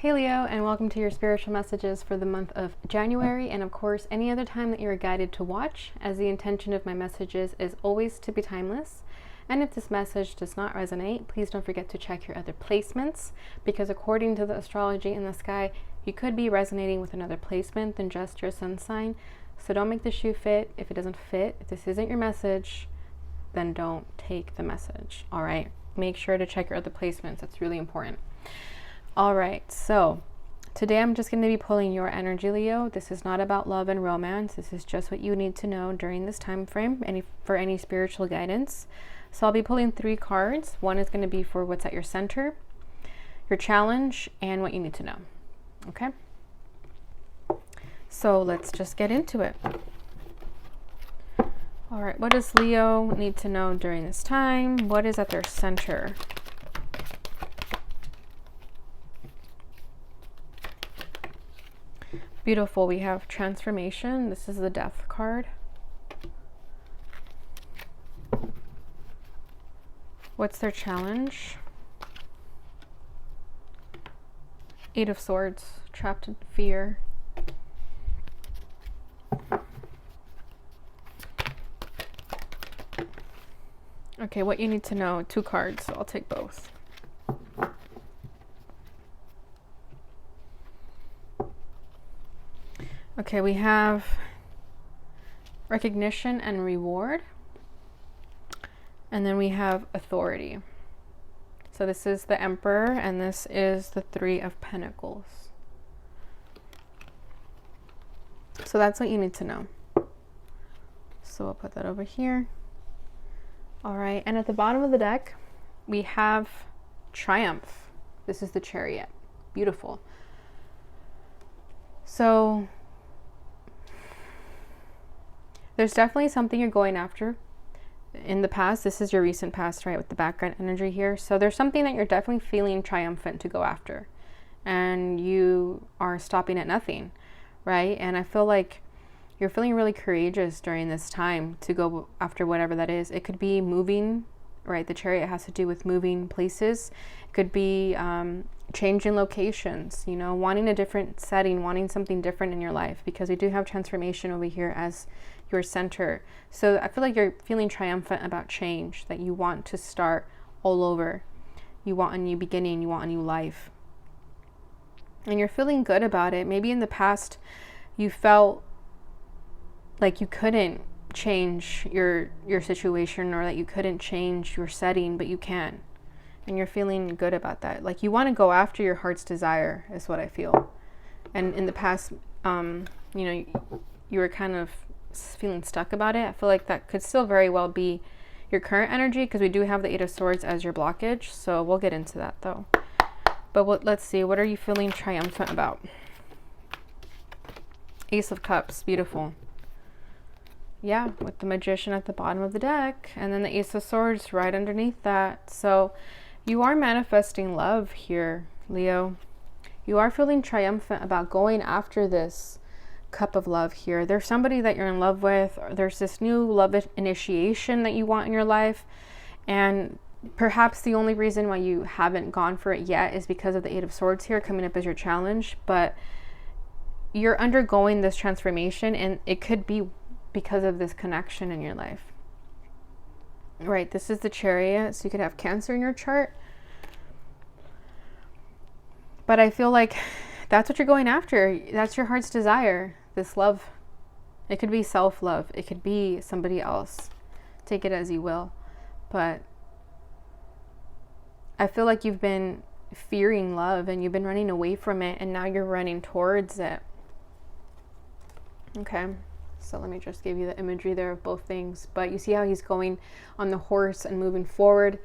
Hey Leo, and welcome to your spiritual messages for the month of January, and of course any other time that you are guided to watch, as the intention of my messages is always to be timeless. And if this message does not resonate, please don't forget to check your other placements, because according to the astrology in the sky, you could be resonating with another placement than just your sun sign. So don't make the shoe fit if it doesn't fit. If this isn't your message, then don't take the message. All right, make sure to check your other placements. That's really important. All right, so today I'm just going to be pulling your energy, Leo. This is not about love and romance. This is just what you need to know during this time frame, for any spiritual guidance. So I'll be pulling 3 cards. One is going to be for what's at your center, your challenge, and what you need to know. Okay? So let's just get into it. All right, what does Leo need to know during this time? What is at their center? Beautiful. We have transformation. This is the death card. What's their challenge? 8 of Swords, trapped in fear. Okay, what you need to know. 2 cards. I'll take both. Okay, we have recognition and reward. And then we have authority. So this is the Emperor, and this is the 3 of Pentacles. So that's what you need to know. So I'll put that over here. All right, and at the bottom of the deck, we have Triumph. This is the Chariot. Beautiful. So there's definitely something you're going after in the past. This is your recent past, right, with the background energy here. So there's something that you're definitely feeling triumphant to go after, and you are stopping at nothing, right? And I feel like you're feeling really courageous during this time to go after whatever that is. It could be moving, right? The Chariot has to do with moving places. It could be changing locations, you know, wanting a different setting, wanting something different in your life, because we do have transformation over here as your center. So I feel like you're feeling triumphant about change, that you want to start all over. You want a new beginning, you want a new life. And you're feeling good about it. Maybe in the past you felt like you couldn't change your situation, or that you couldn't change your setting, but you can. And you're feeling good about that. Like you want to go after your heart's desire is what I feel. And in the past, you know, you were kind of feeling stuck about it. I feel like that could still very well be your current energy, because we do have the 8 of Swords as your blockage. So we'll get into that though. But let's see, what are you feeling triumphant about? Ace of Cups, beautiful. Yeah, with the Magician at the bottom of the deck, and then the Ace of Swords right underneath that. So you are manifesting love here, Leo. You are feeling triumphant about going after this cup of love here. There's somebody that you're in love with, or there's this new love initiation that you want in your life, and perhaps the only reason why you haven't gone for it yet is because of the 8 of Swords here coming up as your challenge. But you're undergoing this transformation, and it could be because of this connection in your life, right? This is the Chariot, so you could have Cancer in your chart, but I feel like that's what you're going after. That's your heart's desire, this love. It could be self-love, it could be somebody else, take it as you will. But I feel like you've been fearing love and you've been running away from it, and now you're running towards it. Okay, so let me just give you the imagery there of both things. But you see how he's going on the horse and moving forward,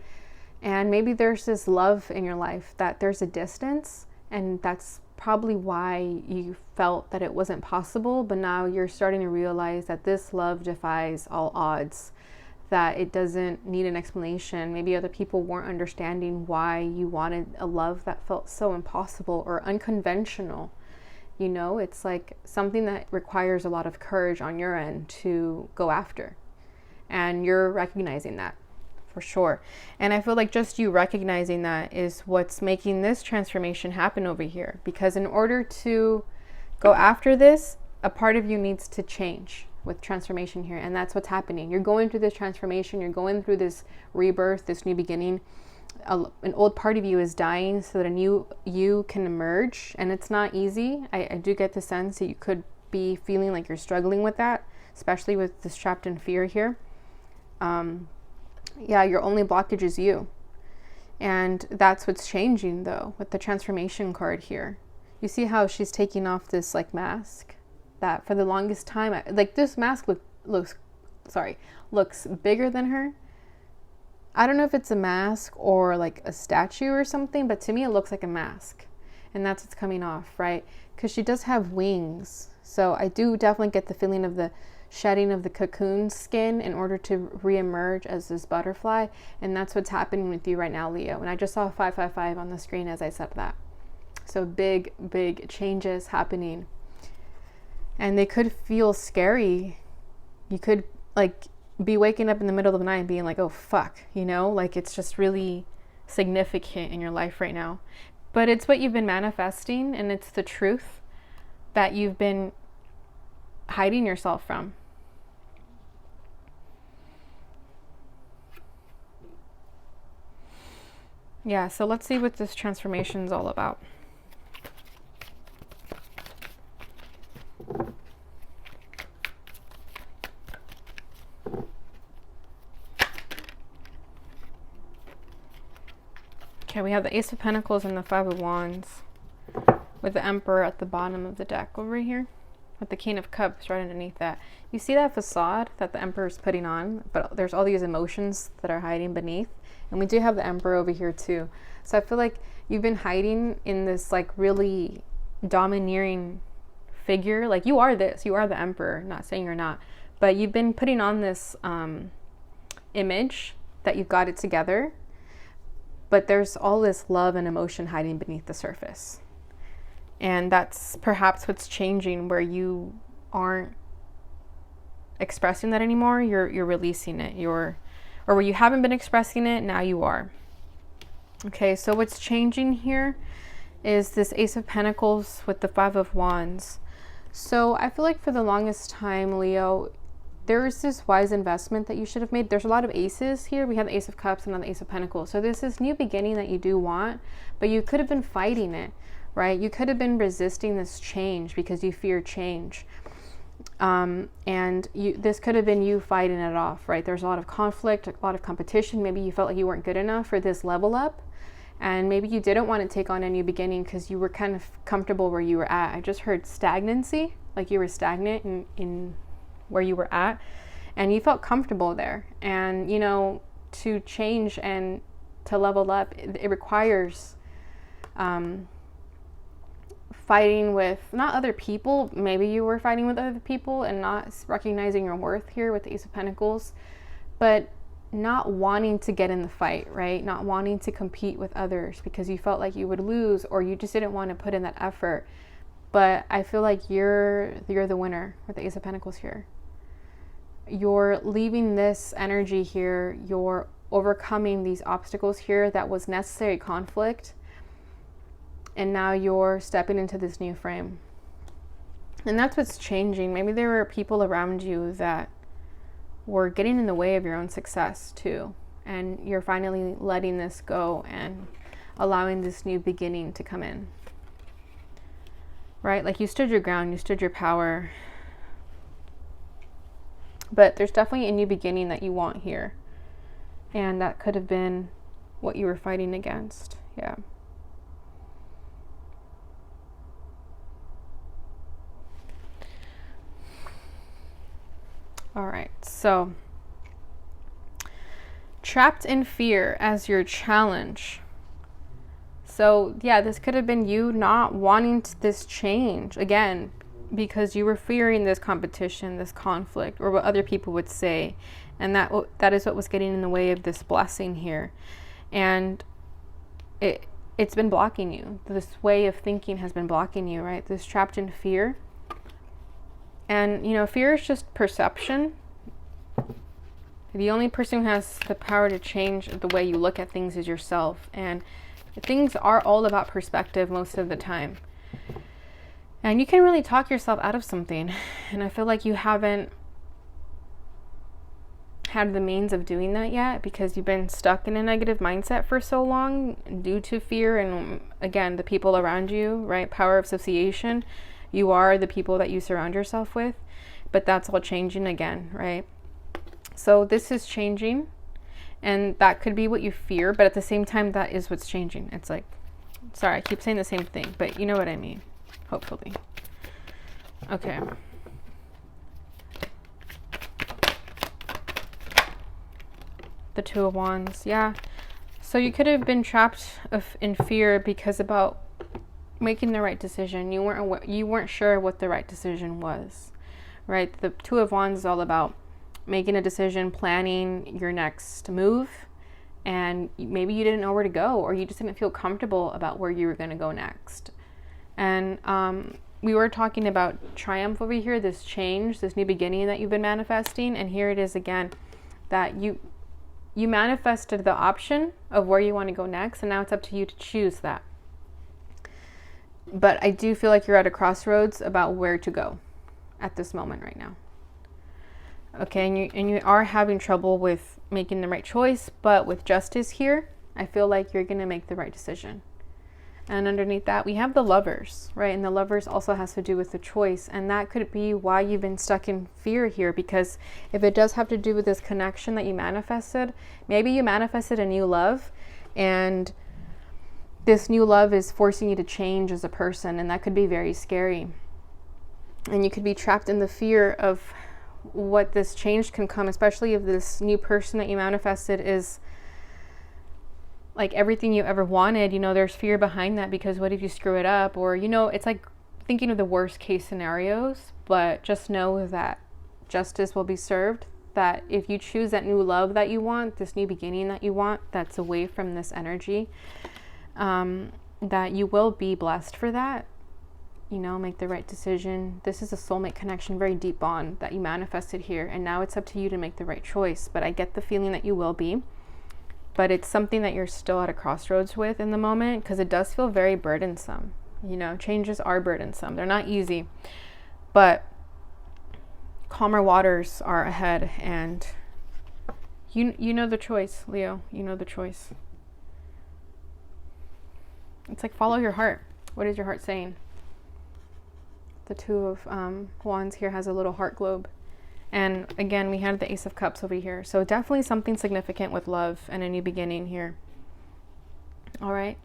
and maybe there's this love in your life that there's a distance, and that's probably why you felt that it wasn't possible. But now you're starting to realize that this love defies all odds, that it doesn't need an explanation. Maybe other people weren't understanding why you wanted a love that felt so impossible or unconventional. You know, it's like something that requires a lot of courage on your end to go after. And you're recognizing that for sure. And I feel like just you recognizing that is what's making this transformation happen over here. Because in order to go after this, a part of you needs to change with transformation here. And that's what's happening. You're going through this transformation. You're going through this rebirth, this new beginning. An old part of you is dying so that a new you can emerge. And it's not easy. I do get the sense that you could be feeling like you're struggling with that, especially with this trapped in fear here. Yeah, your only blockage is you. And that's what's changing though with the transformation card here. You see how she's taking off this like mask that for the longest time, like this mask looks bigger than her. I don't know if it's a mask or like a statue or something, but to me it looks like a mask. And that's what's coming off, right? Because she does have wings. So I do definitely get the feeling of the shedding of the cocoon skin in order to re-emerge as this butterfly. And that's what's happening with you right now, Leo. And I just saw 555 on the screen as I said that. So big changes happening. And they could feel scary. You could like be waking up in the middle of the night and being like, oh fuck, you know, like it's just really significant in your life right now. But it's what you've been manifesting, and it's the truth that you've been hiding yourself from. Yeah, so let's see what this transformation is all about. Okay, we have the Ace of Pentacles and the Five of Wands with the Emperor at the bottom of the deck over here with the King of Cups right underneath that. You see that facade that the Emperor is putting on, but there's all these emotions that are hiding beneath. And we do have the Emperor over here too. So I feel like you've been hiding in this like really domineering figure. Like you are this, you are the Emperor, not saying you're not, but you've been putting on this image that you've got it together. But there's all this love and emotion hiding beneath the surface. And that's perhaps what's changing, where you aren't expressing that anymore. You're releasing it. Or where you haven't been expressing it, now you are. Okay, so what's changing here is this Ace of Pentacles with the Five of Wands. So I feel like for the longest time, Leo, there is this wise investment that you should have made. There's a lot of aces here. We have the Ace of Cups and then the Ace of Pentacles. So there's this new beginning that you do want, but you could have been fighting it, right? You could have been resisting this change because you fear change. And this could have been you fighting it off, right? There's a lot of conflict, a lot of competition. Maybe you felt like you weren't good enough for this level up. And maybe you didn't want to take on a new beginning because you were kind of comfortable where you were at. I just heard stagnancy, like you were stagnant in where you were at, and you felt comfortable there. And you know, to change and to level up, it requires fighting with not other people. Maybe you were fighting with other people and not recognizing your worth here with the Ace of Pentacles, but not wanting to get in the fight, right? Not wanting to compete with others because you felt like you would lose, or you just didn't want to put in that effort. But I feel like you're the winner with the Ace of Pentacles here. You're leaving this energy here. You're overcoming these obstacles here that was necessary conflict. And now you're stepping into this new frame. And that's what's changing. Maybe there were people around you that were getting in the way of your own success too. And you're finally letting this go and allowing this new beginning to come in. Right? Like you stood your ground, you stood your power. But there's definitely a new beginning that you want here. And that could have been what you were fighting against. Yeah. All right, so trapped in fear as your challenge. So yeah, this could have been you not wanting this change again because you were fearing this competition, this conflict, or what other people would say. And that is what was getting in the way of this blessing here. And it's been blocking you. This way of thinking has been blocking you, right? This trapped in fear. And, you know, fear is just perception. The only person who has the power to change the way you look at things is yourself. And things are all about perspective most of the time. And you can really talk yourself out of something. And I feel like you haven't had the means of doing that yet because you've been stuck in a negative mindset for so long due to fear and, again, the people around you, right? Power of association. You are the people that you surround yourself with, but that's all changing again, right? So this is changing, and that could be what you fear, but at the same time, that is what's changing. It's like, sorry, I keep saying the same thing, but you know what I mean, hopefully. Okay. The Two of Wands, yeah. So you could have been trapped in fear because about making the right decision. You weren't sure what the right decision was, right? The Two of Wands is all about making a decision, planning your next move, and maybe you didn't know where to go, or you just didn't feel comfortable about where you were going to go next. And we were talking about triumph over here, this change, this new beginning that you've been manifesting, and here it is again, that you manifested the option of where you want to go next, and now it's up to you to choose that. But I do feel like you're at a crossroads about where to go at this moment right now. Okay, and you are having trouble with making the right choice, but with justice here, I feel like you're going to make the right decision. And underneath that, we have the Lovers, right? And the Lovers also has to do with the choice. And that could be why you've been stuck in fear here, because if it does have to do with this connection that you manifested, maybe you manifested a new love, and this new love is forcing you to change as a person, and that could be very scary. And you could be trapped in the fear of what this change can come, especially if this new person that you manifested is like everything you ever wanted. You know, there's fear behind that, because what if you screw it up? Or, you know, it's like thinking of the worst case scenarios, but just know that justice will be served, that if you choose that new love that you want, this new beginning that you want, that's away from this energy, that you will be blessed for that. You know, make the right decision. This is a soulmate connection, very deep bond that you manifested here, and now it's up to you to make the right choice. But I get the feeling that you will be, but it's something that you're still at a crossroads with in the moment, because it does feel very burdensome. You know, changes are burdensome. They're not easy, but calmer waters are ahead, and you know the choice, Leo. You know the choice. It's like, follow your heart. What is your heart saying? The Two of Wands here has a little heart globe. And again, we had the Ace of Cups over here. So definitely something significant with love and a new beginning here. All right.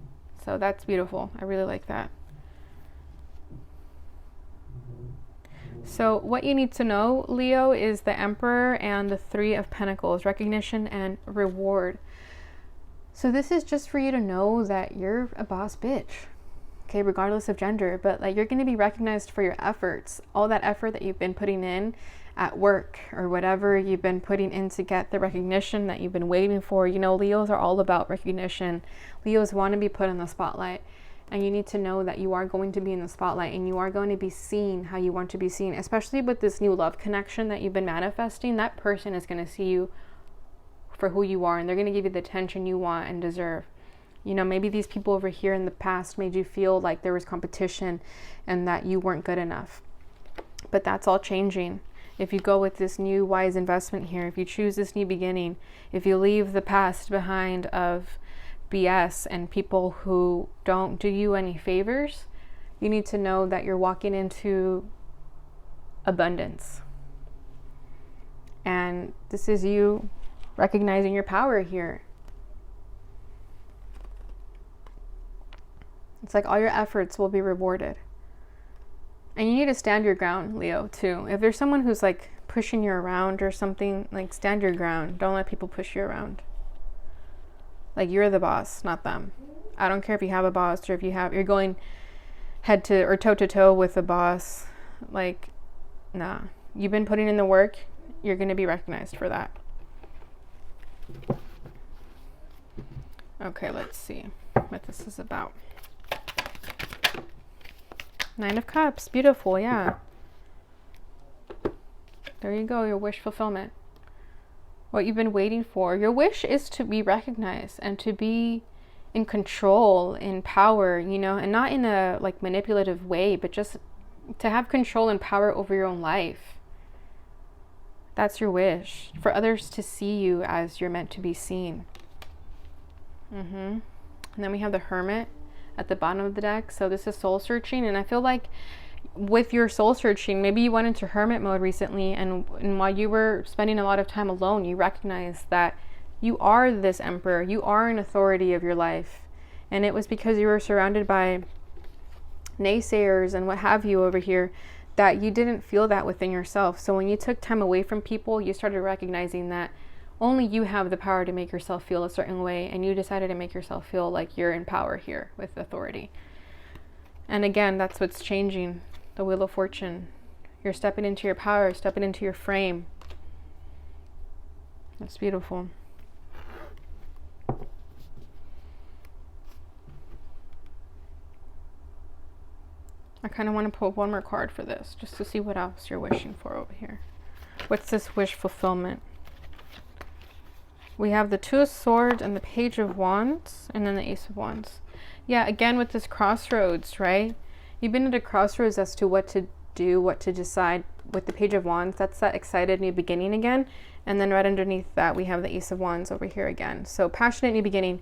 So that's beautiful. I really like that. So what you need to know, Leo, is the Emperor and the Three of Pentacles, recognition and reward. So this is just for you to know that you're a boss bitch. Okay, regardless of gender, but like you're going to be recognized for your efforts, all that effort that you've been putting in at work or whatever you've been putting in to get the recognition that you've been waiting for. You know, Leos are all about recognition. Leos want to be put in the spotlight, and you need to know that you are going to be in the spotlight, and you are going to be seen how you want to be seen, especially with this new love connection that you've been manifesting. That person is going to see you for who you are, and they're going to give you the attention you want and deserve. You know, maybe these people over here in the past made you feel like there was competition and that you weren't good enough. But that's all changing. If you go with this new wise investment here, if you choose this new beginning, if you leave the past behind of BS and people who don't do you any favors, you need to know that you're walking into abundance. And this is you recognizing your power here. It's like all your efforts will be rewarded. And you need to stand your ground, Leo, too. If there's someone who's like pushing you around or something, like stand your ground. Don't let people push you around. Like you're the boss, not them. I don't care if you have a boss or if you're going head to or toe to toe with a boss. Like, nah. You've been putting in the work. You're going to be recognized for that. Okay, let's see what this is about. Nine of Cups. Beautiful, yeah. There you go, your wish fulfillment. what you've been waiting for. Your wish is to be recognized and to be in control, in power, you know, and not in a like manipulative way, but just to have control and power over your own life. That's your wish, for others to see you as you're meant to be seen. And then we have the Hermit at the bottom of the deck. So this is soul searching, and I feel like with your soul searching, maybe you went into hermit mode recently, and while you were spending a lot of time alone, you recognized that you are this emperor, you are an authority of your life, and it was because you were surrounded by naysayers and what have you over here that you didn't feel that within yourself. So when you took time away from people, you started recognizing that only you have the power to make yourself feel a certain way, and you decided to make yourself feel like you're in power here with authority. And again, that's what's changing. The Wheel of Fortune. You're stepping into your power, stepping into your frame. That's beautiful. I kind of want to pull one more card for this, just to see what else you're wishing for over here. What's this wish fulfillment? We have the Two of Swords and the Page of Wands, and then the Ace of Wands. Yeah, again with this crossroads, right? You've been at a crossroads as to what to do, what to decide. With the Page of Wands, that's that excited new beginning again. And then right underneath that, we have the Ace of Wands over here again. So passionate new beginning.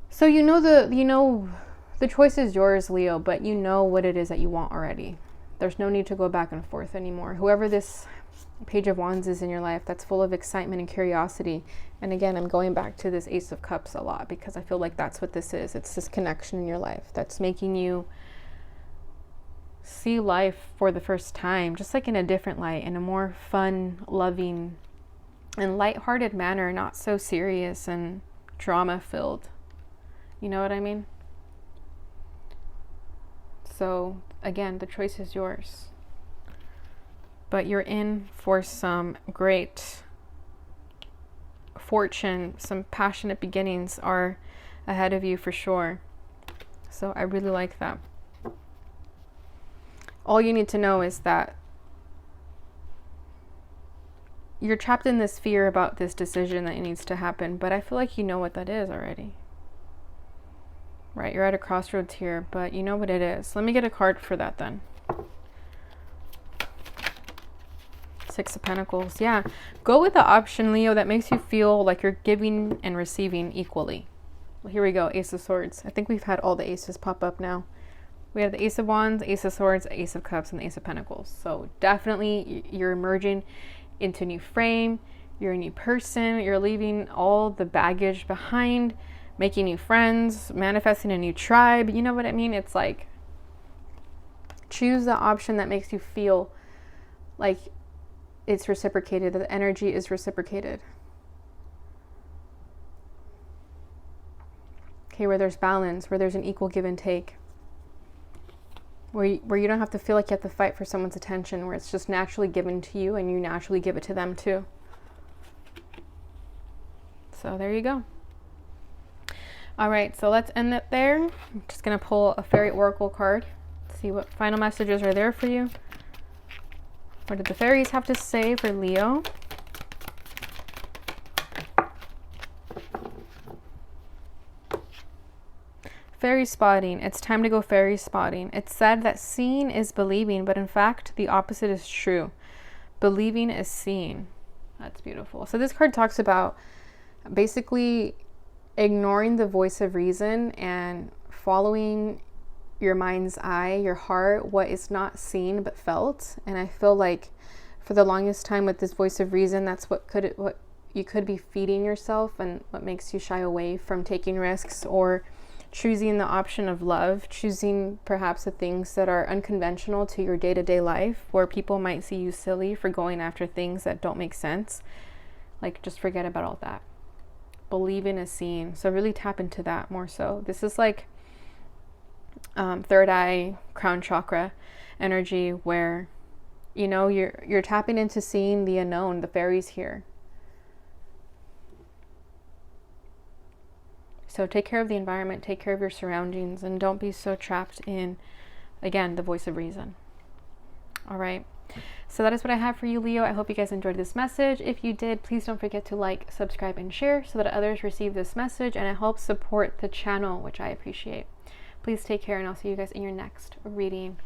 So you know the choice is yours, Leo, but you know what it is that you want already. There's no need to go back and forth anymore. Whoever this Page of Wands is in your life, that's full of excitement and curiosity. And again, I'm going back to this Ace of Cups a lot because I feel like that's what this is. It's this connection in your life that's making you see life for the first time, just like in a different light, in a more fun, loving, and lighthearted manner, not so serious and drama filled. You know what I mean? So again, the choice is yours. But you're in for some great fortune. Some passionate beginnings are ahead of you for sure. So I really like that. All you need to know is that you're trapped in this fear about this decision that needs to happen, but I feel like you know what that is already. Right? You're at a crossroads here, but you know what it is. Let me get a card for that then. Six of Pentacles. Yeah. Go with the option, Leo, that makes you feel like you're giving and receiving equally. Well, here we go. Ace of Swords. I think we've had all the aces pop up now. We have the Ace of Wands, Ace of Swords, Ace of Cups, and the Ace of Pentacles. So definitely you're emerging into a new frame. You're a new person. You're leaving all the baggage behind, making new friends, manifesting a new tribe. You know what I mean? It's like, choose the option that makes you feel like it's reciprocated, that the energy is reciprocated. Okay, where there's balance, where there's an equal give and take. Where you don't have to feel like you have to fight for someone's attention, where it's just naturally given to you and you naturally give it to them too. So there you go. All right, so let's end it there. I'm just going to pull a fairy oracle card. See what final messages are there for you. What did the fairies have to say for Leo? Fairy spotting. It's time to go fairy spotting. It's said that seeing is believing, but in fact, the opposite is true. Believing is seeing. That's beautiful. So this card talks about basically ignoring the voice of reason and following your mind's eye, your heart, what is not seen but felt. And I feel like for the longest time with this voice of reason, that's what you could be feeding yourself, and what makes you shy away from taking risks or choosing the option of love, choosing perhaps the things that are unconventional to your day-to-day life, where people might see you silly for going after things that don't make sense. Like, just forget about all that. Believing is seeing. So really tap into that more so. This is like third eye, crown chakra energy, where, you know, you're tapping into seeing the unknown, the fairies here. So take care of the environment, take care of your surroundings, and don't be so trapped in, again, the voice of reason. All right. So that is what I have for you, Leo. I hope you guys enjoyed this message. If you did, please don't forget to like, subscribe, and share so that others receive this message, and it helps support the channel, which I appreciate. Please take care, and I'll see you guys in your next reading.